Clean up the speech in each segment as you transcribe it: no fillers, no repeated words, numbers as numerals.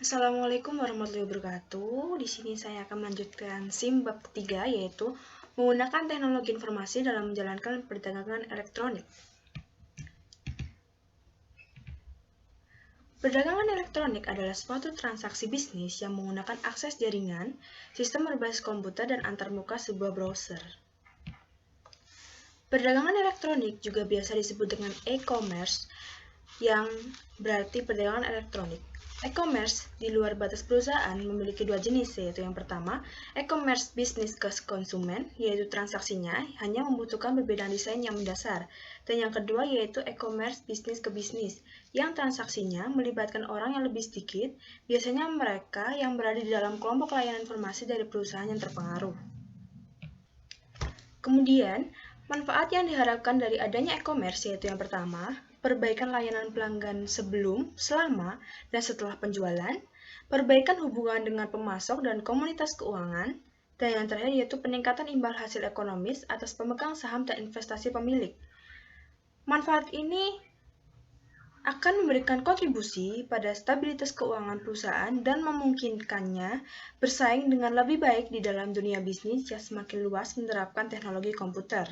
Assalamualaikum warahmatullahi wabarakatuh. Di sini saya akan melanjutkan SIM bab ketiga, yaitu menggunakan teknologi informasi dalam menjalankan perdagangan elektronik. Perdagangan elektronik adalah suatu transaksi bisnis yang menggunakan akses jaringan, sistem berbasis komputer, dan antarmuka sebuah browser. Perdagangan elektronik juga biasa disebut dengan e-commerce, yang berarti perdagangan elektronik. E-commerce di luar batas perusahaan memiliki dua jenis, yaitu yang pertama, e-commerce bisnis ke konsumen, yaitu transaksinya hanya membutuhkan perbedaan desain yang mendasar. Dan yang kedua yaitu e-commerce bisnis ke bisnis, yang transaksinya melibatkan orang yang lebih sedikit, biasanya mereka yang berada di dalam kelompok layanan informasi dari perusahaan yang terpengaruh. Kemudian, manfaat yang diharapkan dari adanya e-commerce yaitu yang pertama, perbaikan layanan pelanggan sebelum, selama, dan setelah penjualan, perbaikan hubungan dengan pemasok dan komunitas keuangan, dan yang terakhir yaitu peningkatan imbal hasil ekonomis atas pemegang saham dan investasi pemilik. Manfaat ini akan memberikan kontribusi pada stabilitas keuangan perusahaan dan memungkinkannya bersaing dengan lebih baik di dalam dunia bisnis yang semakin luas menerapkan teknologi komputer.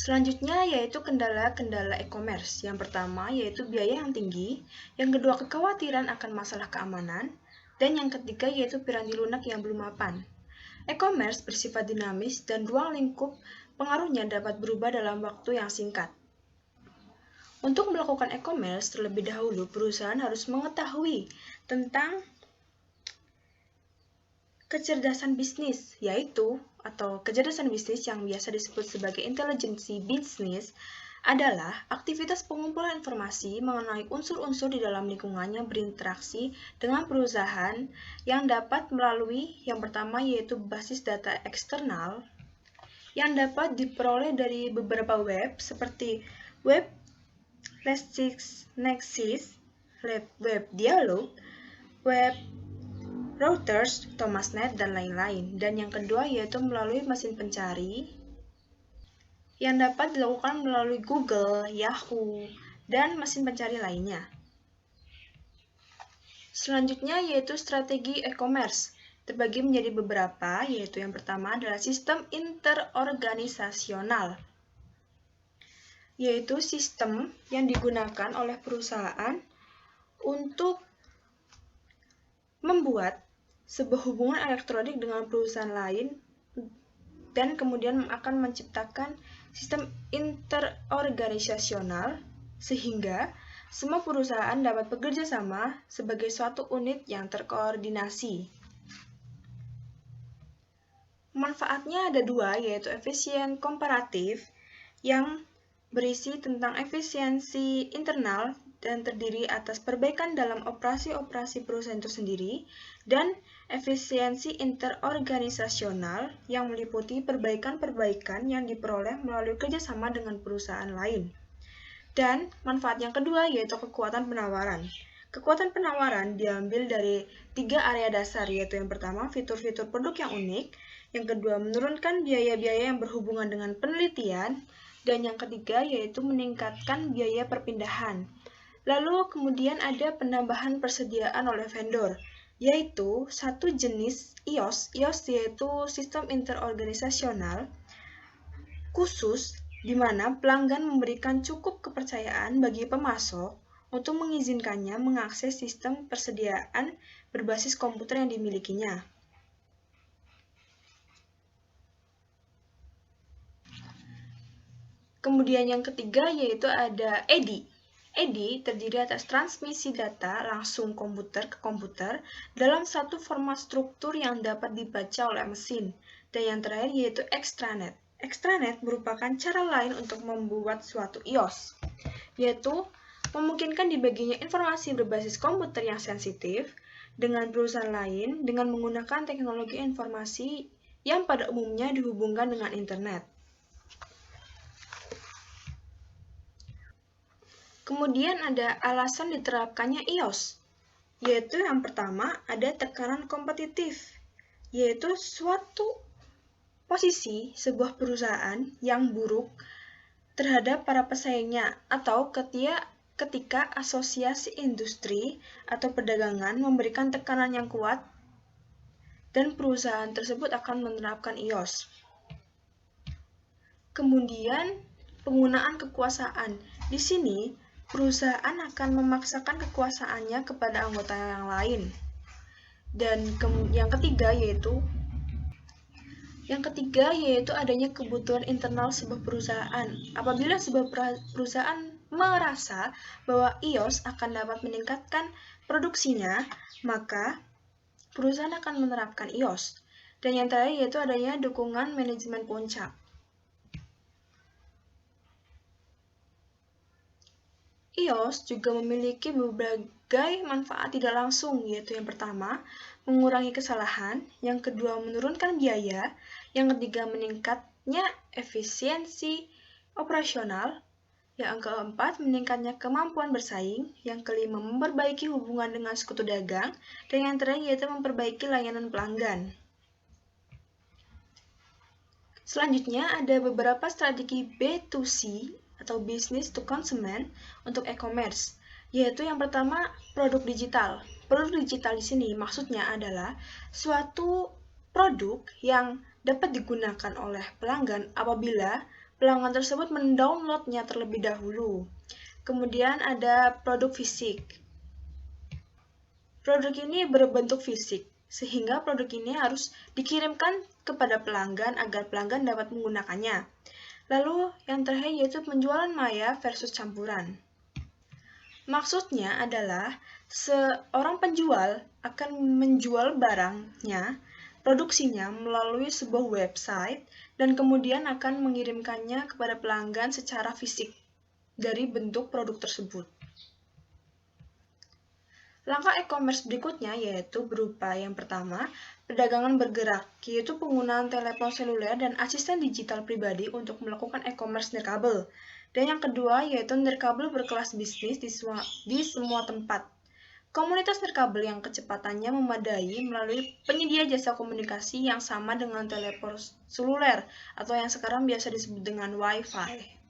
Selanjutnya yaitu kendala-kendala e-commerce. Yang pertama yaitu biaya yang tinggi, yang kedua kekhawatiran akan masalah keamanan, dan yang ketiga yaitu piranti lunak yang belum mapan. E-commerce bersifat dinamis dan ruang lingkup pengaruhnya dapat berubah dalam waktu yang singkat. Untuk melakukan e-commerce terlebih dahulu, perusahaan harus mengetahui tentang kecerdasan bisnis, yaitu atau kecerdasan bisnis yang biasa disebut sebagai intelijensi bisnis adalah aktivitas pengumpulan informasi mengenai unsur-unsur di dalam lingkungan yang berinteraksi dengan perusahaan yang dapat melalui yang pertama yaitu basis data eksternal yang dapat diperoleh dari beberapa web seperti web LexisNexis, web Dialog, web Reuters, Thomasnet, dan lain-lain. Dan yang kedua yaitu melalui mesin pencari yang dapat dilakukan melalui Google, Yahoo, dan mesin pencari lainnya. Selanjutnya yaitu strategi e-commerce. Terbagi menjadi beberapa, yaitu yang pertama adalah sistem interorganisasional, yaitu sistem yang digunakan oleh perusahaan untuk membuat sebuah hubungan elektronik dengan perusahaan lain dan kemudian akan menciptakan sistem interorganisasional sehingga semua perusahaan dapat bekerja sama sebagai suatu unit yang terkoordinasi. Manfaatnya ada dua, yaitu efisien komparatif yang berisi tentang efisiensi internal dan terdiri atas perbaikan dalam operasi-operasi perusahaan itu sendiri, dan efisiensi interorganisasional yang meliputi perbaikan-perbaikan yang diperoleh melalui kerjasama dengan perusahaan lain. Dan manfaat yang kedua yaitu kekuatan penawaran. Kekuatan penawaran diambil dari 3 area dasar, yaitu yang pertama fitur-fitur produk yang unik, yang kedua menurunkan biaya-biaya yang berhubungan dengan penelitian, dan yang ketiga yaitu meningkatkan biaya perpindahan. Lalu kemudian ada penambahan persediaan oleh vendor, yaitu satu jenis IOS yaitu sistem interorganisasional khusus di mana pelanggan memberikan cukup kepercayaan bagi pemasok untuk mengizinkannya mengakses sistem persediaan berbasis komputer yang dimilikinya. Kemudian yang ketiga yaitu ada EDI. EDI terdiri atas transmisi data langsung komputer ke komputer dalam satu format struktur yang dapat dibaca oleh mesin. Dan yang terakhir yaitu extranet. Extranet merupakan cara lain untuk membuat suatu IOS, yaitu memungkinkan dibaginya informasi berbasis komputer yang sensitif dengan perusahaan lain dengan menggunakan teknologi informasi yang pada umumnya dihubungkan dengan internet. Kemudian ada alasan diterapkannya IOS, yaitu yang pertama ada tekanan kompetitif, yaitu suatu posisi sebuah perusahaan yang buruk terhadap para pesaingnya atau ketika asosiasi industri atau perdagangan memberikan tekanan yang kuat dan perusahaan tersebut akan menerapkan iOS. Kemudian, penggunaan kekuasaan. Di sini, perusahaan akan memaksakan kekuasaannya kepada anggota yang lain. Dan yang ketiga yaitu adanya kebutuhan internal sebuah perusahaan. Apabila sebuah perusahaan merasa bahwa iOS akan dapat meningkatkan produksinya, maka perusahaan akan menerapkan iOS. Dan yang terakhir yaitu adanya dukungan manajemen puncak. iOS juga memiliki berbagai manfaat tidak langsung, yaitu yang pertama, mengurangi kesalahan, yang kedua, menurunkan biaya, yang ketiga, meningkatnya efisiensi operasional, yang keempat, meningkatnya kemampuan bersaing, yang kelima, memperbaiki hubungan dengan sekutu dagang, dan yang terakhir yaitu memperbaiki layanan pelanggan. Selanjutnya ada beberapa strategi B2C atau Business to Consumer untuk e-commerce, yaitu yang pertama produk digital. Produk digital di sini maksudnya adalah suatu produk yang dapat digunakan oleh pelanggan apabila pelanggan tersebut mendownloadnya terlebih dahulu. Kemudian ada produk fisik. Produk ini berbentuk fisik, sehingga produk ini harus dikirimkan kepada pelanggan agar pelanggan dapat menggunakannya. Lalu yang terakhir yaitu penjualan maya versus campuran. Maksudnya adalah seorang penjual akan menjual barangnya, produksinya melalui sebuah website dan kemudian akan mengirimkannya kepada pelanggan secara fisik dari bentuk produk tersebut. Langkah e-commerce berikutnya yaitu berupa yang pertama, perdagangan bergerak, yaitu penggunaan telepon seluler dan asisten digital pribadi untuk melakukan e-commerce nirkabel. Dan yang kedua yaitu nirkabel berkelas bisnis di semua tempat. Komunitas nirkabel yang kecepatannya memadai melalui penyedia jasa komunikasi yang sama dengan telepon seluler atau yang sekarang biasa disebut dengan Wi-Fi.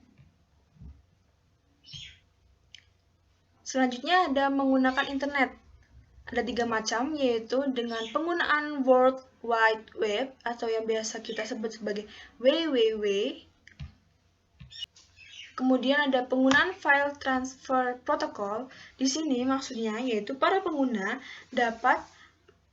Selanjutnya ada menggunakan internet. Ada 3 macam, yaitu dengan penggunaan World Wide Web atau yang biasa kita sebut sebagai WWW. Kemudian ada penggunaan File Transfer Protocol. Di sini maksudnya yaitu para pengguna dapat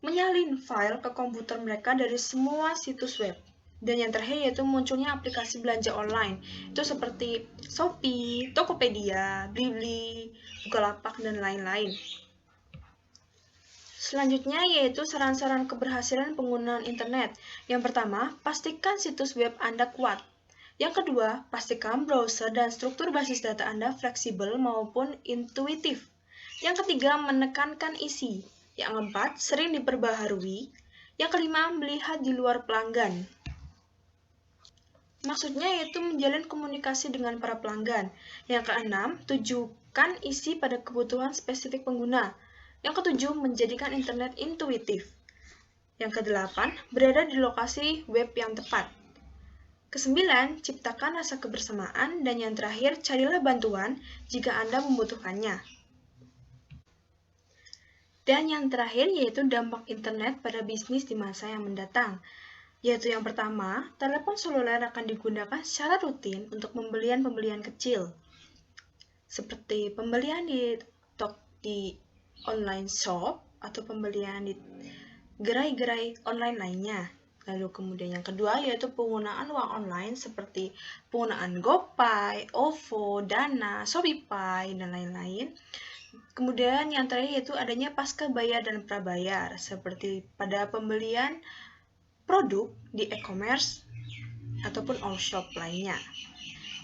menyalin file ke komputer mereka dari semua situs web. Dan yang terakhir yaitu munculnya aplikasi belanja online. Itu seperti Shopee, Tokopedia, Blibli, Bukalapak, dan lain-lain. Selanjutnya yaitu saran-saran keberhasilan penggunaan internet. Yang pertama, pastikan situs web Anda kuat. Yang kedua, pastikan browser dan struktur basis data Anda fleksibel maupun intuitif. Yang ketiga, menekankan isi. Yang keempat, sering diperbaharui. Yang kelima, melihat di luar pelanggan. Maksudnya yaitu menjalin komunikasi dengan para pelanggan. Yang keenam, tujukan isi pada kebutuhan spesifik pengguna. Yang ketujuh, menjadikan internet intuitif. Yang kedelapan, berada di lokasi web yang tepat. Kesembilan, ciptakan rasa kebersamaan. Dan yang terakhir, carilah bantuan jika Anda membutuhkannya. Dan yang terakhir yaitu dampak internet pada bisnis di masa yang mendatang. Yaitu yang pertama, telepon seluler akan digunakan secara rutin untuk pembelian kecil. Seperti pembelian di online shop atau pembelian di gerai-gerai online lainnya. Lalu kemudian yang kedua yaitu penggunaan uang online seperti penggunaan GoPay, OVO, Dana, ShopeePay, dan lain-lain. Kemudian yang terakhir yaitu adanya pasca bayar dan prabayar seperti pada pembelian produk di e-commerce ataupun all shop lainnya.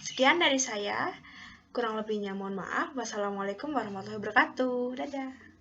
Sekian dari saya, kurang lebihnya mohon maaf. Wassalamualaikum warahmatullahi wabarakatuh. Dadah.